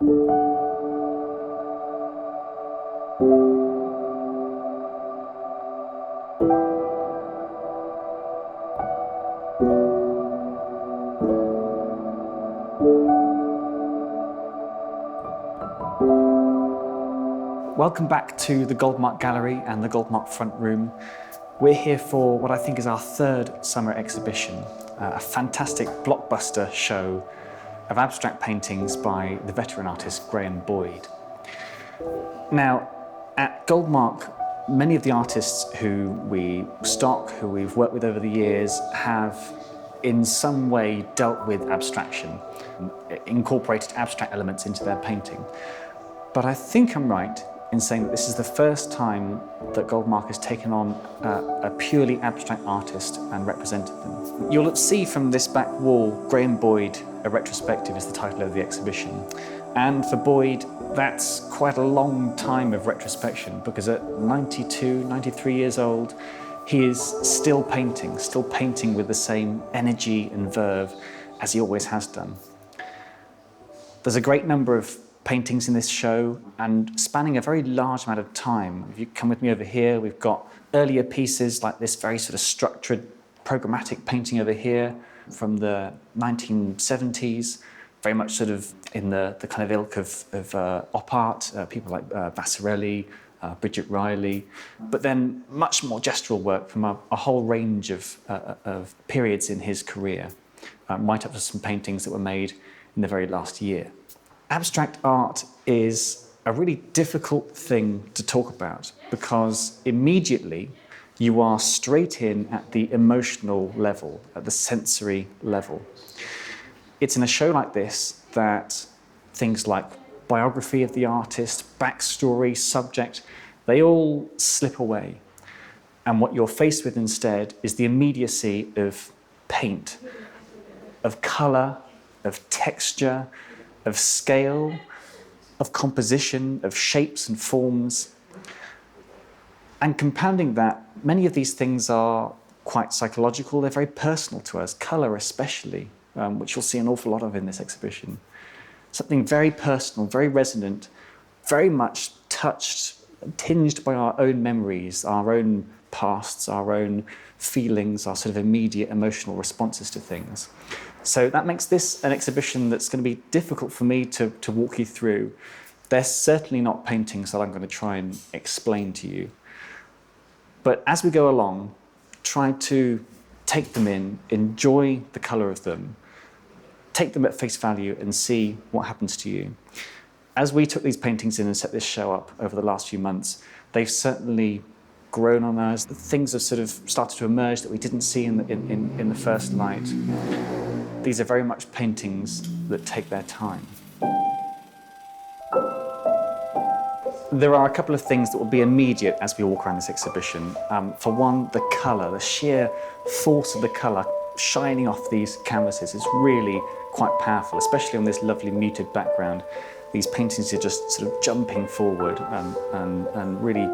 Welcome back to the Goldmark Gallery and the Goldmark Front Room. We're here for what I think is our third summer exhibition, a fantastic blockbuster show of abstract paintings by the veteran artist Graham Boyd. Now, at Goldmark, many of the artists who we stock, who we've worked with over the years, have in some way dealt with abstraction, incorporated abstract elements into their painting. But I think I'm right in saying that this is the first time that Goldmark has taken on a purely abstract artist and represented them. You'll see from this back wall, Graham Boyd, A Retrospective is the title of the exhibition. And for Boyd, that's quite a long time of retrospection, because at 92, 93 years old, he is still painting with the same energy and verve as he always has done. There's a great number of paintings in this show, and spanning a very large amount of time. If you come with me over here, we've got earlier pieces like this very sort of structured, programmatic painting over here from the 1970s, very much sort of in the kind of ilk of op art, people like Vasarely, Bridget Riley, but then much more gestural work from a whole range of periods in his career, right up to some paintings that were made in the very last year. Abstract art is a really difficult thing to talk about, because immediately you are straight in at the emotional level, at the sensory level. It's in a show like this that things like biography of the artist, backstory, subject, they all slip away. And what you're faced with instead is the immediacy of paint, of colour, of texture, of scale, of composition, of shapes and forms. And compounding that, many of these things are quite psychological. They're very personal to us, colour especially, which you'll see an awful lot of in this exhibition. Something very personal, very resonant, very much touched, tinged by our own memories, our own pasts, our own feelings, our sort of immediate emotional responses to things. So that makes this an exhibition that's going to be difficult for me to walk you through. They're certainly not paintings that I'm going to try and explain to you. But as we go along, try to take them in, enjoy the colour of them, take them at face value and see what happens to you. As we took these paintings in and set this show up over the last few months, they've certainly grown on us. Things have sort of started to emerge that we didn't see in the first light. These are very much paintings that take their time. There are a couple of things that will be immediate as we walk around this exhibition. For one, the colour, the sheer force of the colour shining off these canvases is really quite powerful, especially on this lovely muted background. These paintings are just sort of jumping forward and really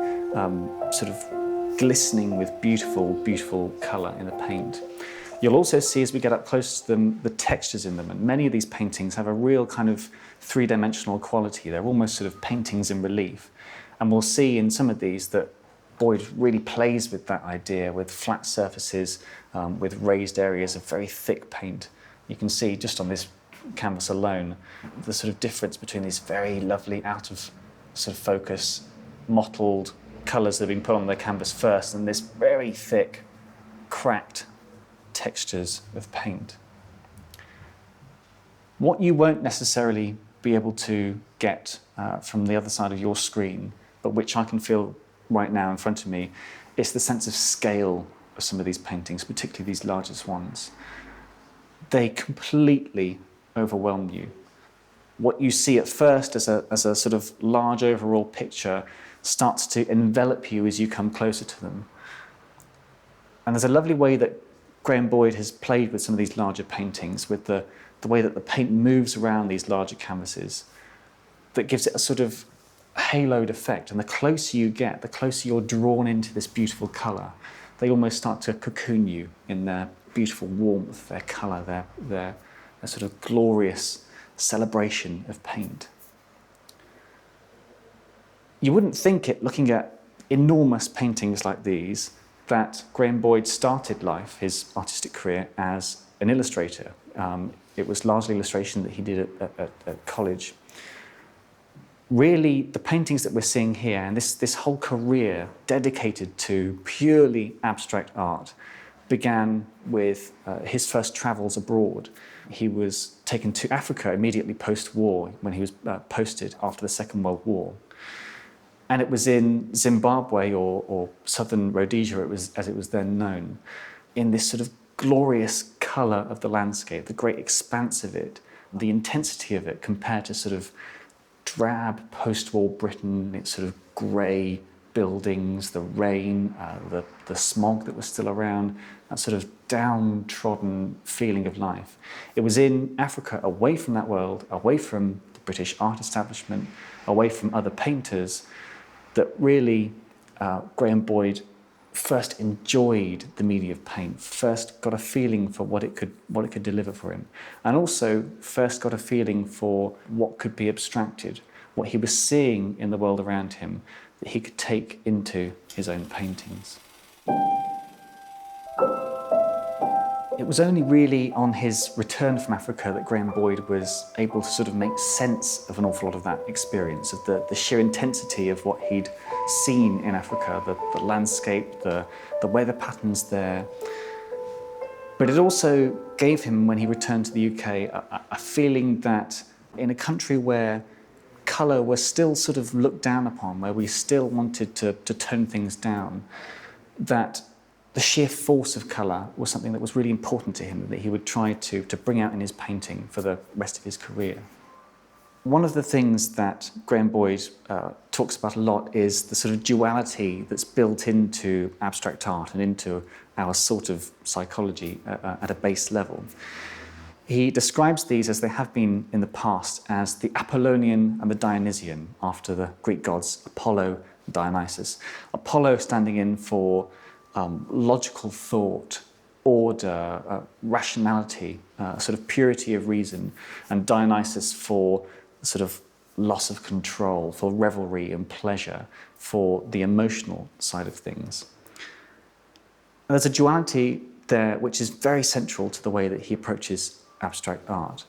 sort of glistening with beautiful, beautiful colour in the paint. You'll also see, as we get up close to them, the textures in them. And many of these paintings have a real kind of three-dimensional quality. They're almost sort of paintings in relief. And we'll see in some of these that Boyd really plays with that idea, with flat surfaces, with raised areas of very thick paint. You can see just on this canvas alone the sort of difference between these very lovely out of sort of focus mottled colours that have been put on the canvas first, and this very thick, cracked textures of paint. What you won't necessarily be able to get from the other side of your screen, but which I can feel right now in front of me, is the sense of scale of some of these paintings, particularly these largest ones. They completely overwhelm you. What you see at first as a sort of large overall picture starts to envelop you as you come closer to them. And there's a lovely way that Graham Boyd has played with some of these larger paintings, with the way that the paint moves around these larger canvases, that gives it a sort of haloed effect. And the closer you get, the closer you're drawn into this beautiful colour, they almost start to cocoon you in their beautiful warmth, their colour, their sort of glorious celebration of paint. You wouldn't think it, looking at enormous paintings like these, that Graham Boyd started life, his artistic career, as an illustrator. It was largely illustration that he did at college. Really, the paintings that we're seeing here, and this whole career dedicated to purely abstract art, began with his first travels abroad. He was taken to Africa immediately post-war, when he was posted after the Second World War. And it was in Zimbabwe, or southern Rhodesia, as it was then known, in this sort of glorious colour of the landscape, the great expanse of it, the intensity of it compared to sort of drab post-war Britain, its sort of grey buildings, the rain, the smog that was still around, that sort of downtrodden feeling of life. It was in Africa, away from that world, away from the British art establishment, away from other painters, that really Graham Boyd first enjoyed the medium of paint, first got a feeling for what it could deliver for him, and also first got a feeling for what could be abstracted, what he was seeing in the world around him that he could take into his own paintings. It was only really on his return from Africa that Graham Boyd was able to sort of make sense of an awful lot of that experience, of the sheer intensity of what he'd seen in Africa, the landscape, the weather patterns there. But it also gave him, when he returned to the UK, a feeling that in a country where colour was still sort of looked down upon, where we still wanted to tone things down, that the sheer force of colour was something that was really important to him, that he would try to bring out in his painting for the rest of his career. One of the things that Graham Boyd talks about a lot is the sort of duality that's built into abstract art and into our sort of psychology at a base level. He describes these, as they have been in the past, as the Apollonian and the Dionysian, after the Greek gods Apollo and Dionysus. Apollo standing in for logical thought, order, rationality, sort of purity of reason, and Dionysus for sort of loss of control, for revelry and pleasure, for the emotional side of things. And there's a duality there which is very central to the way that he approaches abstract art.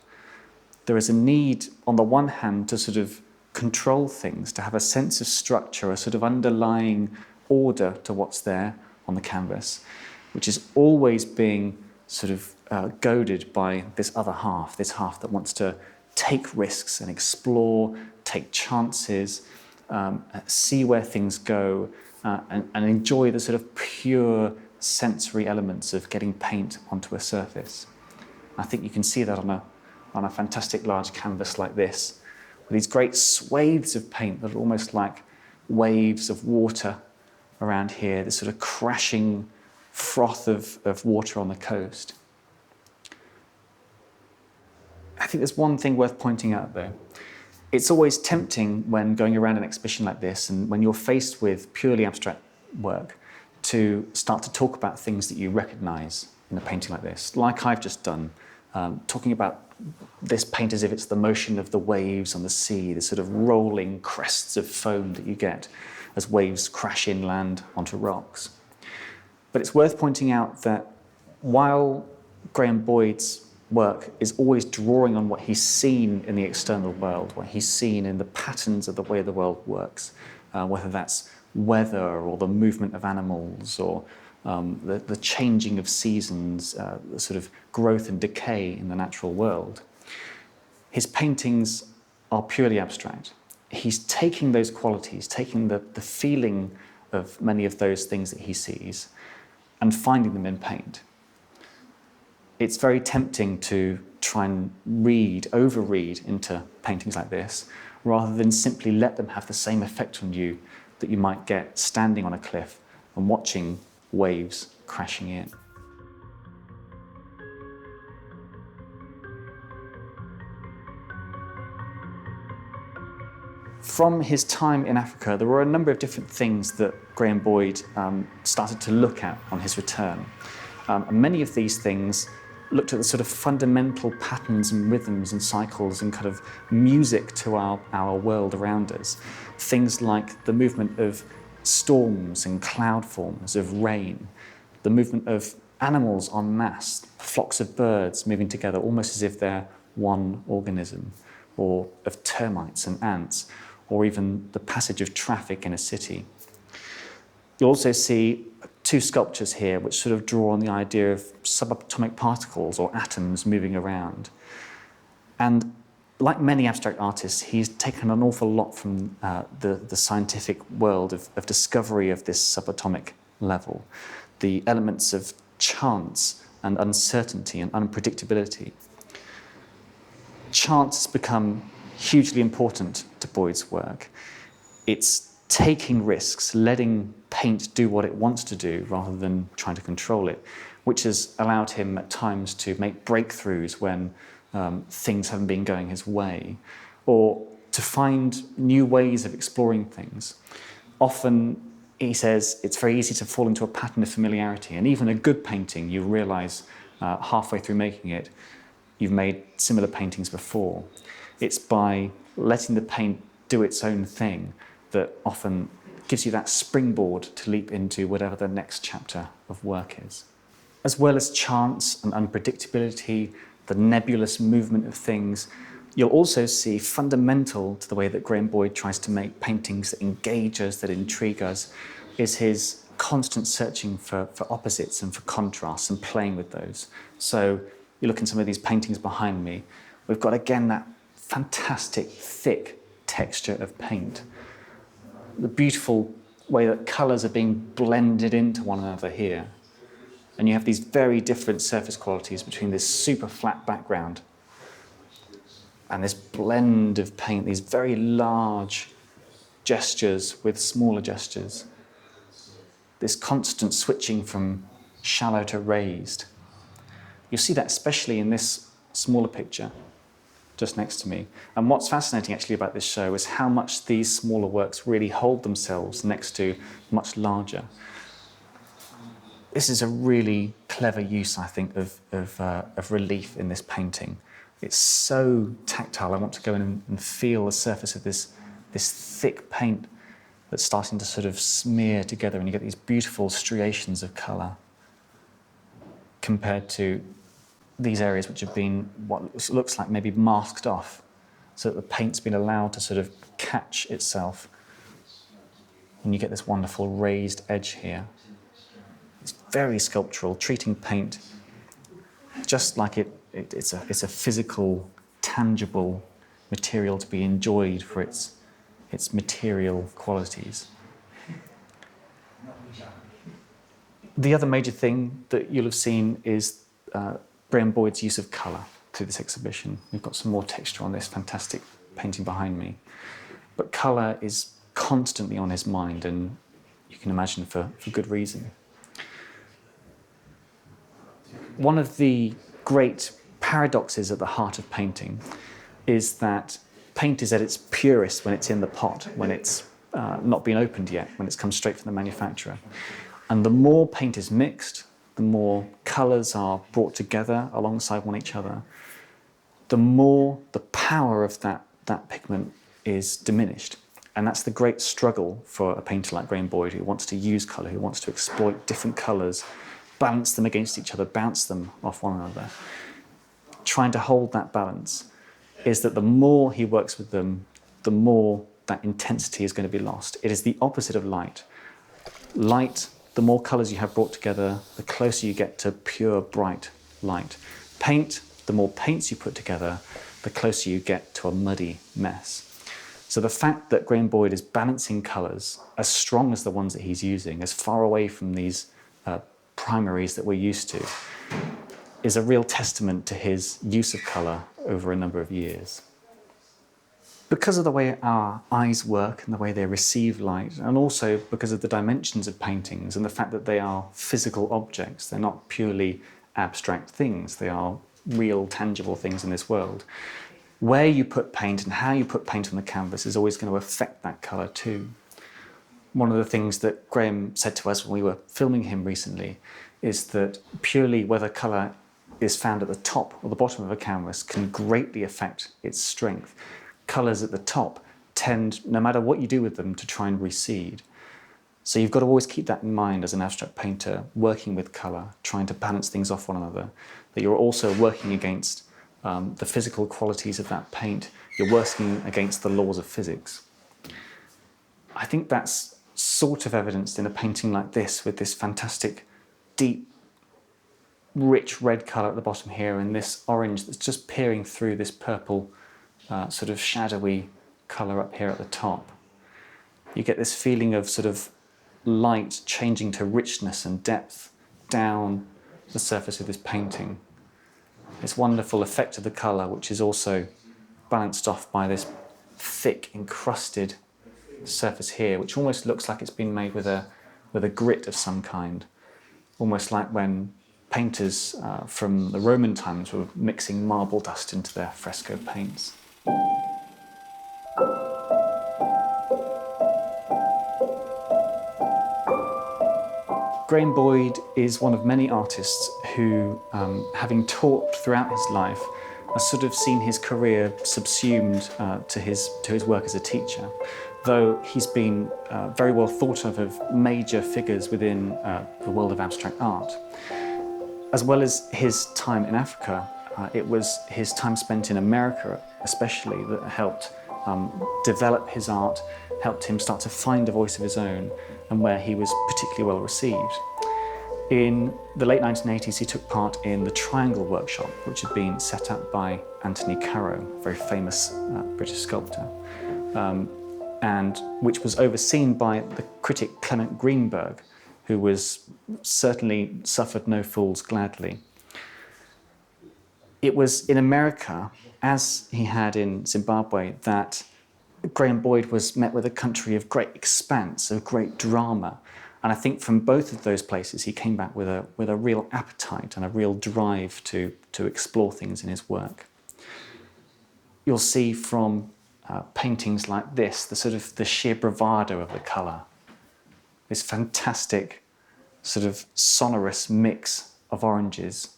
There is a need, on the one hand, to sort of control things, to have a sense of structure, a sort of underlying order to what's there on the canvas, which is always being sort of goaded by this other half, this half that wants to take risks and explore, take chances, see where things go, and enjoy the sort of pure sensory elements of getting paint onto a surface. I think you can see that on a fantastic large canvas like this, with these great swathes of paint that are almost like waves of water around here, this sort of crashing froth of water on the coast. I think there's one thing worth pointing out, though. It's always tempting when going around an exhibition like this, and when you're faced with purely abstract work, to start to talk about things that you recognise in a painting like this, like I've just done, talking about this paint as if it's the motion of the waves on the sea, the sort of rolling crests of foam that you get as waves crash inland onto rocks. But it's worth pointing out that while Graham Boyd's work is always drawing on what he's seen in the external world, what he's seen in the patterns of the way the world works, whether that's weather or the movement of animals or the changing of seasons, the sort of growth and decay in the natural world, his paintings are purely abstract. He's taking those qualities, taking the feeling of many of those things that he sees and finding them in paint. It's very tempting to try and overread into paintings like this, rather than simply let them have the same effect on you that you might get standing on a cliff and watching waves crashing in. From his time in Africa, there were a number of different things that Graham Boyd started to look at on his return. And many of these things looked at the sort of fundamental patterns and rhythms and cycles and kind of music to our world around us. Things like the movement of storms and cloud forms, of rain, the movement of animals en masse, flocks of birds moving together almost as if they're one organism, or of termites and ants, or even the passage of traffic in a city. You'll also see two sculptures here which sort of draw on the idea of subatomic particles or atoms moving around. And like many abstract artists, he's taken an awful lot from the scientific world of discovery of this subatomic level, the elements of chance and uncertainty and unpredictability. Chance has become hugely important to Boyd's work. It's taking risks, letting paint do what it wants to do rather than trying to control it, which has allowed him at times to make breakthroughs when things haven't been going his way, or to find new ways of exploring things. Often, he says, it's very easy to fall into a pattern of familiarity, and even a good painting, you realise halfway through making it, you've made similar paintings before. It's by letting the paint do its own thing that often gives you that springboard to leap into whatever the next chapter of work is. As well as chance and unpredictability, the nebulous movement of things, you'll also see fundamental to the way that Graham Boyd tries to make paintings that engage us, that intrigue us, is his constant searching for opposites and for contrasts and playing with those. So you look in some of these paintings behind me, we've got again that fantastic thick texture of paint. The beautiful way that colours are being blended into one another here. And you have these very different surface qualities between this super flat background and this blend of paint, these very large gestures with smaller gestures. This constant switching from shallow to raised. You'll see that especially in this smaller picture just next to me. And what's fascinating actually about this show is how much these smaller works really hold themselves next to much larger. This is a really clever use, I think, of relief in this painting. It's so tactile. I want to go in and feel the surface of this thick paint that's starting to sort of smear together, and you get these beautiful striations of colour compared to these areas which have been what looks like maybe masked off, so that the paint's been allowed to sort of catch itself. And you get this wonderful raised edge here. It's very sculptural, treating paint just like it's a physical, tangible material to be enjoyed for its material qualities. The other major thing that you'll have seen is Graham Boyd's use of colour through this exhibition. We've got some more texture on this fantastic painting behind me. But colour is constantly on his mind, and you can imagine for good reason. One of the great paradoxes at the heart of painting is that paint is at its purest when it's in the pot, when it's not been opened yet, when it's come straight from the manufacturer. And the more paint is mixed, the more colours are brought together alongside one each other, the more the power of that pigment is diminished. And that's the great struggle for a painter like Graham Boyd, who wants to use colour, who wants to exploit different colours, balance them against each other, bounce them off one another. Trying to hold that balance is that the more he works with them, the more that intensity is going to be lost. It is the opposite of light. Light, the more colours you have brought together, the closer you get to pure, bright light. Paint, the more paints you put together, the closer you get to a muddy mess. So the fact that Graham Boyd is balancing colours as strong as the ones that he's using, as far away from these primaries that we're used to, is a real testament to his use of colour over a number of years. Because of the way our eyes work and the way they receive light, and also because of the dimensions of paintings and the fact that they are physical objects, they're not purely abstract things, they are real, tangible things in this world. Where you put paint and how you put paint on the canvas is always going to affect that colour too. One of the things that Graham said to us when we were filming him recently is that purely whether colour is found at the top or the bottom of a canvas can greatly affect its strength. Colours at the top tend, no matter what you do with them, to try and recede. So you've got to always keep that in mind as an abstract painter, working with colour, trying to balance things off one another, that you're also working against the physical qualities of that paint. You're working against the laws of physics. I think that's sort of evidenced in a painting like this, with this fantastic, deep, rich red colour at the bottom here, and this orange that's just peering through this purple, sort of shadowy colour up here at the top. You get this feeling of sort of light changing to richness and depth down the surface of this painting. This wonderful effect of the colour, which is also balanced off by this thick, encrusted surface here, which almost looks like it's been made with a grit of some kind, almost like when painters from the Roman times were mixing marble dust into their fresco paints. Graham Boyd is one of many artists who, having taught throughout his life, has sort of seen his career subsumed to his work as a teacher, though he's been very well thought of major figures within the world of abstract art. As well as his time in Africa, it was his time spent in America especially that helped develop his art, helped him start to find a voice of his own, and where he was particularly well received. In the late 1980s, he took part in the Triangle Workshop, which had been set up by Caro, a very famous British sculptor, and which was overseen by the critic Clement Greenberg, who was certainly suffered no fools gladly. It was in America, as he had in Zimbabwe, that Graham Boyd was met with a country of great expanse, of great drama. And I think from both of those places, he came back with a real appetite and a real drive to explore things in his work. You'll see from paintings like this, the sheer bravado of the colour, this fantastic sort of sonorous mix of oranges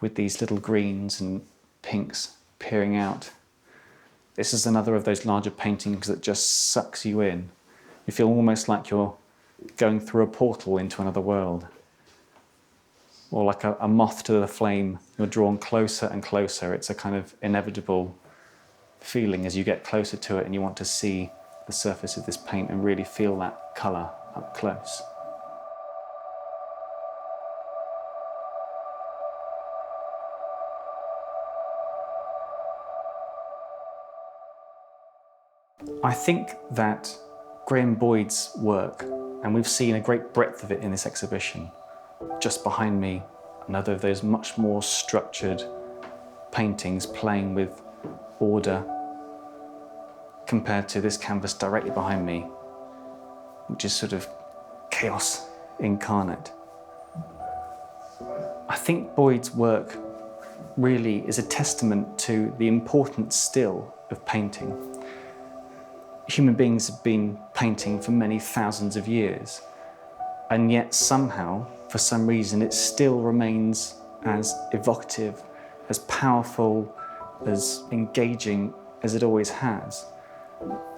with these little greens and pinks peering out. This is another of those larger paintings that just sucks you in. You feel almost like you're going through a portal into another world. Or like a moth to the flame, you're drawn closer and closer. It's a kind of inevitable feeling as you get closer to it and you want to see the surface of this paint and really feel that colour up close. I think that Graham Boyd's work, and we've seen a great breadth of it in this exhibition, just behind me, another of those much more structured paintings playing with order compared to this canvas directly behind me, which is sort of chaos incarnate. I think Boyd's work really is a testament to the importance still of painting. Human beings have been painting for many thousands of years, and yet somehow, for some reason, it still remains as evocative, as powerful, as engaging as it always has.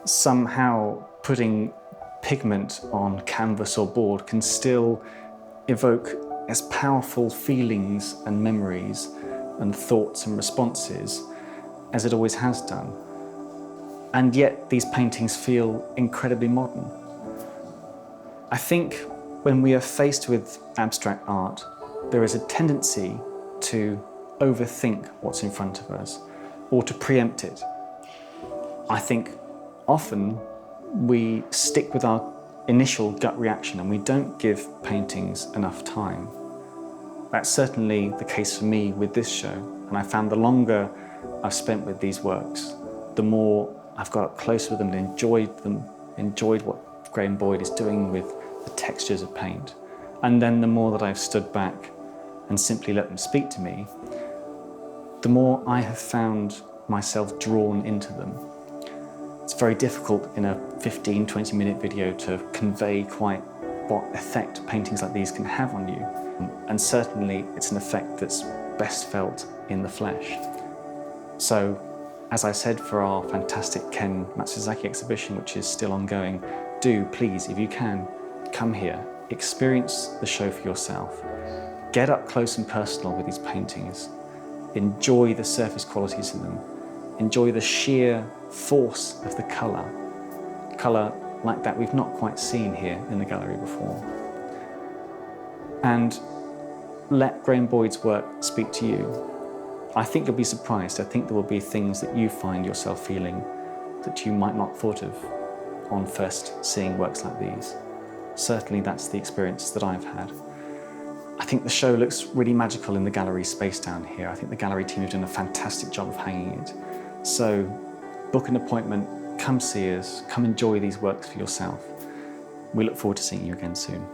Somehow putting pigment on canvas or board can still evoke as powerful feelings and memories and thoughts and responses as it always has done. And yet these paintings feel incredibly modern. I think when we are faced with abstract art, there is a tendency to overthink what's in front of us or to preempt it. I think often we stick with our initial gut reaction and we don't give paintings enough time. That's certainly the case for me with this show, and I found the longer I've spent with these works, the more I've got up close with them and enjoyed what Graham Boyd is doing with the textures of paint. And then the more that I've stood back and simply let them speak to me, the more I have found myself drawn into them. It's very difficult in a 15-20 minute video to convey quite what effect paintings like these can have on you. And certainly it's an effect that's best felt in the flesh. So, as I said for our fantastic Ken Matsuzaki exhibition, which is still ongoing, do please, if you can, come here, experience the show for yourself, get up close and personal with these paintings, enjoy the surface qualities in them, enjoy the sheer force of the colour like that we've not quite seen here in the gallery before. And let Graham Boyd's work speak to you. I think you'll be surprised. I think there will be things that you find yourself feeling that you might not have thought of on first seeing works like these. Certainly that's the experience that I've had. I think the show looks really magical in the gallery space down here. I think the gallery team have done a fantastic job of hanging it. So book an appointment, come see us, come enjoy these works for yourself. We look forward to seeing you again soon.